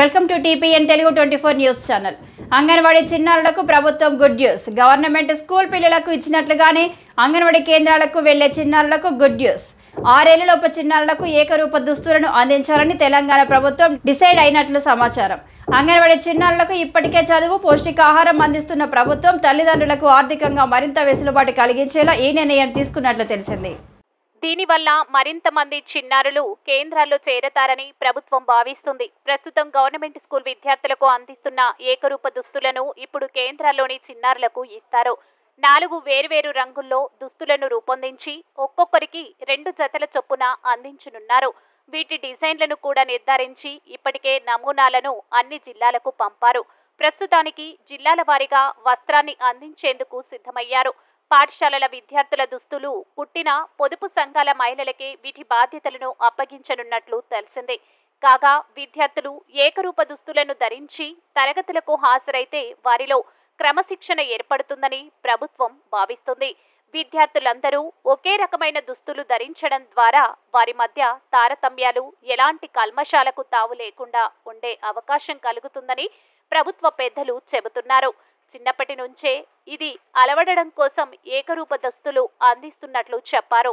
Welcome to TPN Telugu 24 news channel. Anganwadi చిన్నారులకు ప్రభుత్వం good news. Government school పిల్లలకు ఇచ్చినట్లుగానే అంగన్వాడీ కేంద్రాలకు వెళ్లే చిన్నారులకు గుడ్ న్యూస్. 6 ఏళ్లలోపు చిన్నారులకు ఏకరూప దుస్తులను అందించాలని తెలంగాణ ప్రభుత్వం డిసైడ్ అయినట్లు సమాచారం. అంగన్వాడీ చిన్నారులకు ఇప్పటికే చదువు, పౌష్టికాహారం అందిస్తున్న ప్రభుత్వం తల్లిదండ్రులకు ఆర్థికంగా మరింత వెసులుబాటు కలిగించేలా ఈ నిర్ణయం తీసుకున్నట్లు తెలిసింది. దీనివల్ల మరింత మంది చిన్నారులు కేంద్రాల్లో చేరతారని ప్రభుత్వం భావిస్తుంది. ప్రస్తుతం గవర్నమెంట్ స్కూల్ విద్యార్థులకు అందిస్తున్న ఏకరూప దుస్తులను ఇప్పుడు కేంద్రాల్లోని చిన్నారులకు ఇస్తారు. 4 వేర్వేరు రంగుల్లో దుస్తులను రూపొందించి ఒక్కొక్కరికి 2 జతల చొప్పున అందించనున్నారు. వీటి డిజైన్లను కూడా నిర్ధారించి ఇప్పటికే నమూనాలను అన్ని జిల్లాలకు పంపారు. ప్రస్తుతానికి జిల్లాల వారీగా వస్త్రాన్ని అందించేందుకు సిద్ధమయ్యారు. పాఠశాలల విద్యార్థుల దుస్తులు కుట్టిన పొదుపు సంఘాల మహిళలకే వీటి బాధ్యతలను అప్పగించనున్నట్లు తెలిసింది. కాగా విద్యార్థులు ఏకరూప దుస్తులను ధరించి తరగతులకు హాజరైతే వారిలో క్రమశిక్షణ ఏర్పడుతుందని ప్రభుత్వం భావిస్తుంది. విద్యార్థులందరూ ఒకే రకమైన దుస్తులు ధరించడం ద్వారా వారి మధ్య తారతమ్యాలు, ఎలాంటి కల్మషాలకు తావు లేకుండా ఉండే అవకాశం కలుగుతుందని ప్రభుత్వ పెద్దలు చెబుతున్నారు. చిన్నప్పటి నుంచే ఇది అలవడడం కోసం ఏకరూప దుస్తులు అందిస్తున్నట్లు చెప్పారు.